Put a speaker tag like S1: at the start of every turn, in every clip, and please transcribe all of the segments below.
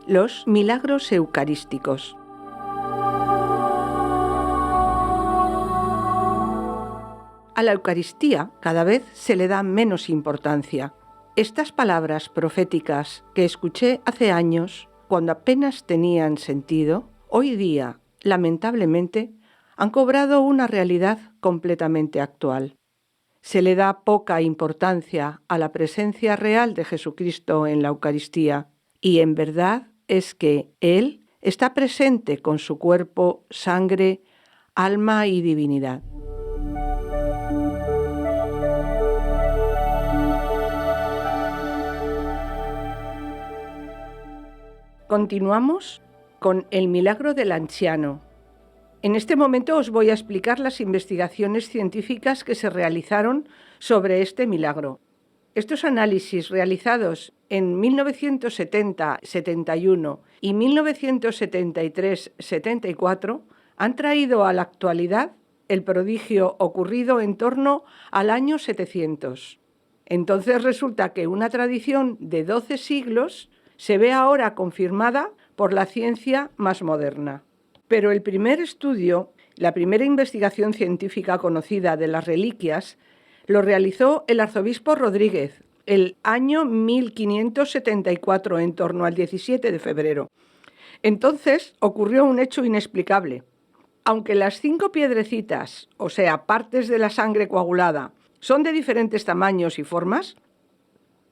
S1: Los milagros eucarísticos. A la Eucaristía cada vez se le da menos importancia. Estas palabras proféticas que escuché hace años, cuando apenas tenían sentido, hoy día, lamentablemente, han cobrado una realidad completamente actual. Se le da poca importancia a la presencia real de Jesucristo en la Eucaristía, y en verdad es que Él está presente con su cuerpo, sangre, alma y divinidad. Continuamos con el milagro del anciano. En este momento os voy a explicar las investigaciones científicas que se realizaron sobre este milagro. Estos análisis realizados en 1970-71 y 1973-74 han traído a la actualidad el prodigio ocurrido en torno al año 700. Entonces resulta que una tradición de 12 siglos se ve ahora confirmada por la ciencia más moderna. Pero el primer estudio, la primera investigación científica conocida de las reliquias, lo realizó el arzobispo Rodríguez el año 1574, en torno al 17 de febrero. Entonces ocurrió un hecho inexplicable. Aunque las 5 piedrecitas, o sea, partes de la sangre coagulada, son de diferentes tamaños y formas,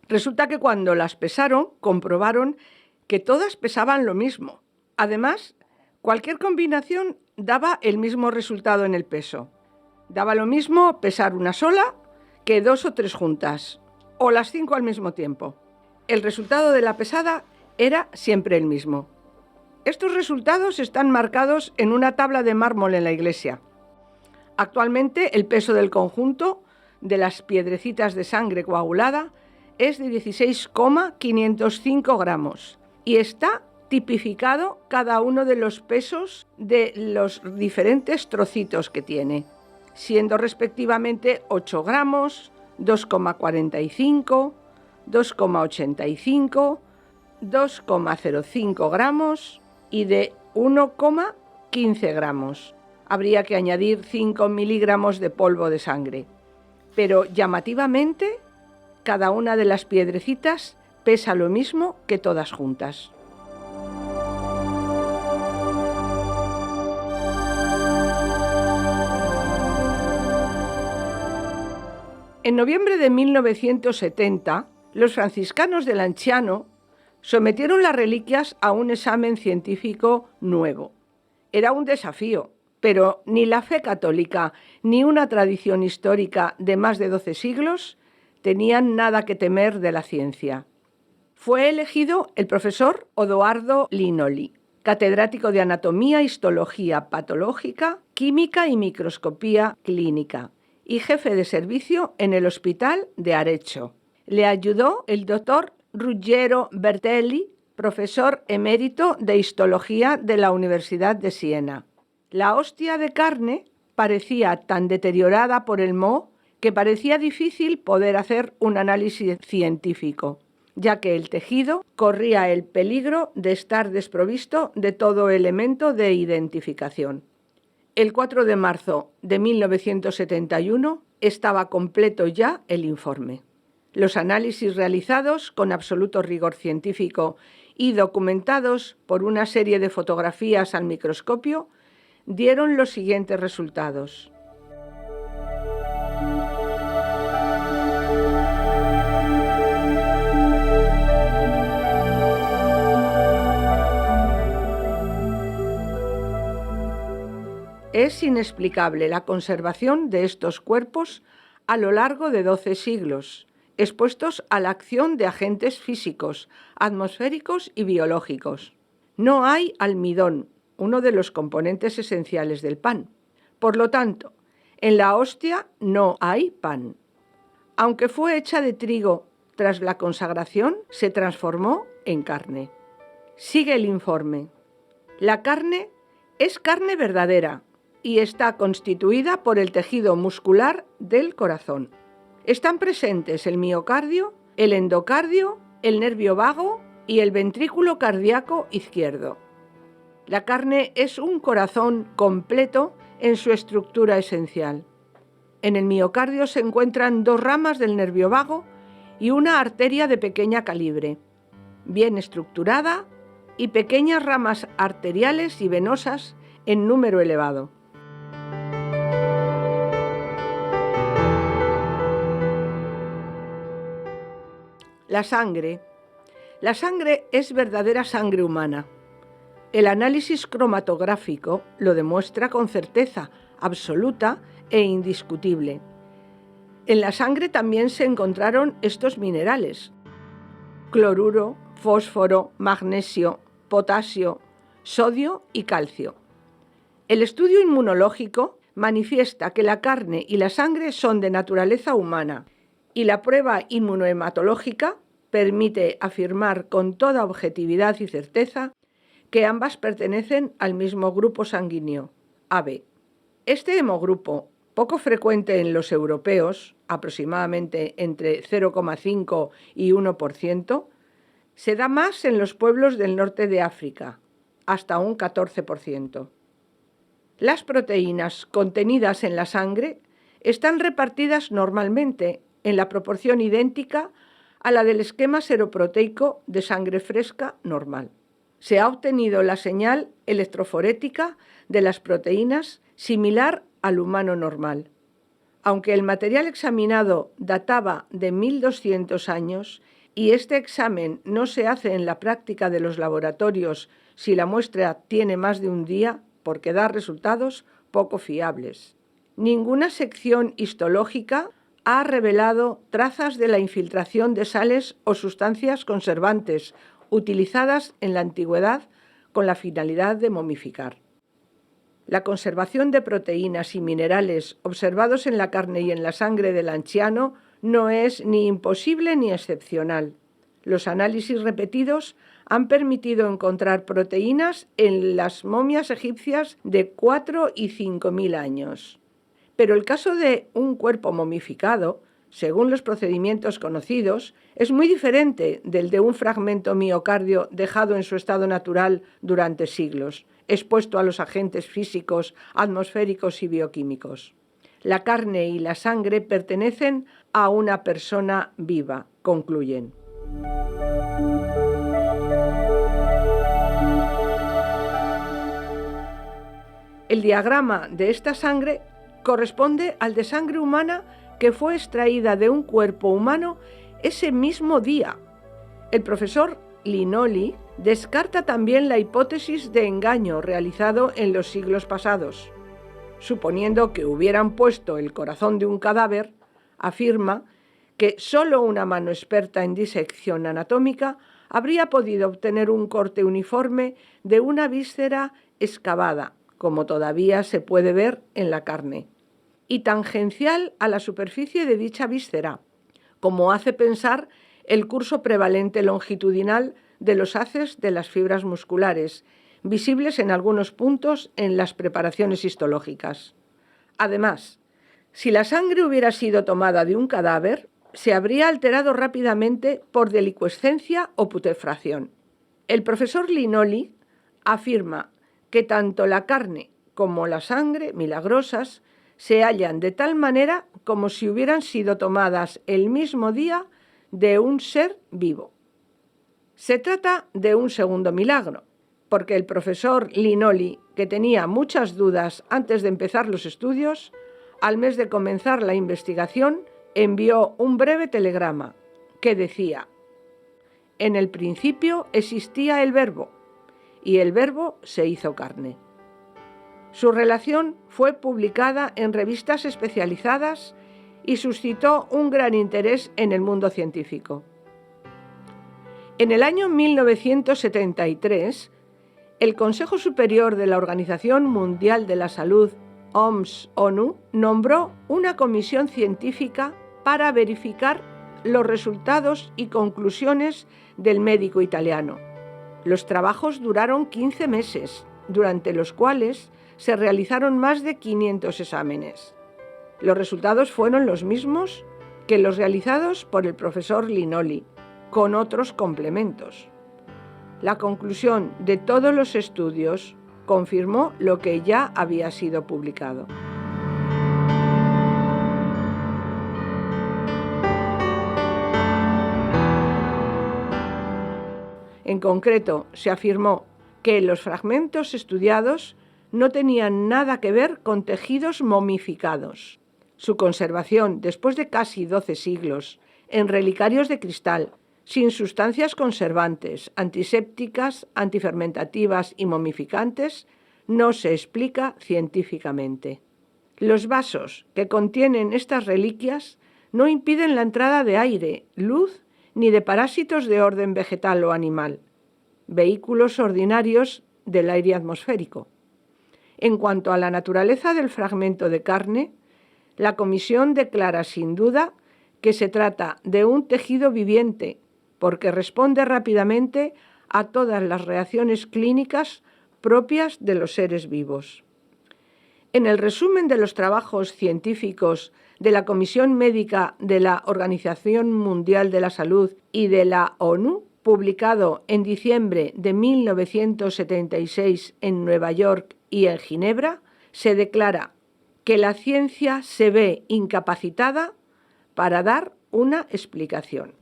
S1: resulta que cuando las pesaron, comprobaron que todas pesaban lo mismo. Además, cualquier combinación daba el mismo resultado en el peso. Daba lo mismo pesar una sola que 2 o 3 juntas, o las 5 al mismo tiempo. El resultado de la pesada era siempre el mismo. Estos resultados están marcados en una tabla de mármol en la iglesia. Actualmente el peso del conjunto de las piedrecitas de sangre coagulada es de 16,505 gramos y está tipificado cada uno de los pesos de los diferentes trocitos que tiene, siendo respectivamente 8 gramos, 2,45, 2,85, 2,05 gramos y de 1,15 gramos. Habría que añadir 5 miligramos de polvo de sangre. Pero llamativamente, cada una de las piedrecitas pesa lo mismo que todas juntas. En noviembre de 1970, los franciscanos del Lanciano sometieron las reliquias a un examen científico nuevo. Era un desafío, pero ni la fe católica ni una tradición histórica de más de 12 siglos tenían nada que temer de la ciencia. Fue elegido el profesor Odoardo Linoli, catedrático de Anatomía, Histología Patológica, Química y Microscopía Clínica, y jefe de servicio en el Hospital de Arezzo. Le ayudó el doctor Ruggiero Bertelli, profesor emérito de Histología de la Universidad de Siena. La hostia de carne parecía tan deteriorada por el moho que parecía difícil poder hacer un análisis científico, ya que el tejido corría el peligro de estar desprovisto de todo elemento de identificación. El 4 de marzo de 1971 estaba completo ya el informe. Los análisis realizados con absoluto rigor científico y documentados por una serie de fotografías al microscopio dieron los siguientes resultados. Es inexplicable la conservación de estos cuerpos a lo largo de 12 siglos, expuestos a la acción de agentes físicos, atmosféricos y biológicos. No hay almidón, uno de los componentes esenciales del pan. Por lo tanto, en la hostia no hay pan. Aunque fue hecha de trigo, tras la consagración se transformó en carne. Sigue el informe. La carne es carne verdadera y está constituida por el tejido muscular del corazón. Están presentes el miocardio, el endocardio, el nervio vago y el ventrículo cardíaco izquierdo. La carne es un corazón completo en su estructura esencial. En el miocardio se encuentran 2 ramas del nervio vago y una arteria de pequeña calibre, bien estructurada, y pequeñas ramas arteriales y venosas en número elevado. La sangre. La sangre es verdadera sangre humana. El análisis cromatográfico lo demuestra con certeza absoluta e indiscutible. En la sangre también se encontraron estos minerales: cloruro, fósforo, magnesio, potasio, sodio y calcio. El estudio inmunológico manifiesta que la carne y la sangre son de naturaleza humana, y la prueba inmunohematológica permite afirmar con toda objetividad y certeza que ambas pertenecen al mismo grupo sanguíneo, AB. Este hemogrupo, poco frecuente en los europeos, aproximadamente entre 0,5 y 1%, se da más en los pueblos del norte de África, hasta un 14%. Las proteínas contenidas en la sangre están repartidas normalmente en la proporción idéntica a la del esquema seroproteico de sangre fresca normal. Se ha obtenido la señal electroforética de las proteínas similar al humano normal. Aunque el material examinado databa de 1200 años y este examen no se hace en la práctica de los laboratorios si la muestra tiene más de un día, porque da resultados poco fiables. Ninguna sección histológica ha revelado trazas de la infiltración de sales o sustancias conservantes utilizadas en la antigüedad con la finalidad de momificar. La conservación de proteínas y minerales observados en la carne y en la sangre del anciano no es ni imposible ni excepcional. Los análisis repetidos han permitido encontrar proteínas en las momias egipcias de 4 y 5.000 años. Pero el caso de un cuerpo momificado, según los procedimientos conocidos, es muy diferente del de un fragmento miocardio dejado en su estado natural durante siglos, expuesto a los agentes físicos, atmosféricos y bioquímicos. La carne y la sangre pertenecen a una persona viva, concluyen. El diagrama de esta sangre corresponde al de sangre humana que fue extraída de un cuerpo humano ese mismo día. El profesor Linoli descarta también la hipótesis de engaño realizado en los siglos pasados. Suponiendo que hubieran puesto el corazón de un cadáver, afirma que solo una mano experta en disección anatómica habría podido obtener un corte uniforme de una víscera excavada, como todavía se puede ver en la carne, y tangencial a la superficie de dicha víscera, como hace pensar el curso prevalente longitudinal de los haces de las fibras musculares, visibles en algunos puntos en las preparaciones histológicas. Además, si la sangre hubiera sido tomada de un cadáver, se habría alterado rápidamente por delicuescencia o putrefacción. El profesor Linoli afirma que tanto la carne como la sangre milagrosas se hallan de tal manera como si hubieran sido tomadas el mismo día de un ser vivo. Se trata de un segundo milagro, porque el profesor Linoli, que tenía muchas dudas antes de empezar los estudios, al mes de comenzar la investigación, envió un breve telegrama que decía: «En el principio existía el Verbo, y el Verbo se hizo carne». Su relación fue publicada en revistas especializadas y suscitó un gran interés en el mundo científico. En el año 1973, el Consejo Superior de la Organización Mundial de la Salud, OMS-ONU, nombró una comisión científica para verificar los resultados y conclusiones del médico italiano. Los trabajos duraron 15 meses, durante los cuales se realizaron más de 500 exámenes. Los resultados fueron los mismos que los realizados por el profesor Linoli, con otros complementos. La conclusión de todos los estudios confirmó lo que ya había sido publicado. En concreto, se afirmó que los fragmentos estudiados no tenían nada que ver con tejidos momificados. Su conservación, después de casi 12 siglos, en relicarios de cristal, sin sustancias conservantes, antisépticas, antifermentativas y momificantes, no se explica científicamente. Los vasos que contienen estas reliquias no impiden la entrada de aire, luz ni de parásitos de orden vegetal o animal, vehículos ordinarios del aire atmosférico. En cuanto a la naturaleza del fragmento de carne, la comisión declara sin duda que se trata de un tejido viviente, porque responde rápidamente a todas las reacciones clínicas propias de los seres vivos. En el resumen de los trabajos científicos de la Comisión Médica de la Organización Mundial de la Salud y de la ONU, publicado en diciembre de 1976 en Nueva York y en Ginebra, se declara que la ciencia se ve incapacitada para dar una explicación.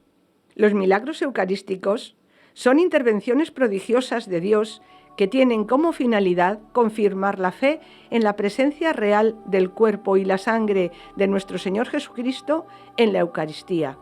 S1: Los milagros eucarísticos son intervenciones prodigiosas de Dios que tienen como finalidad confirmar la fe en la presencia real del cuerpo y la sangre de nuestro Señor Jesucristo en la Eucaristía,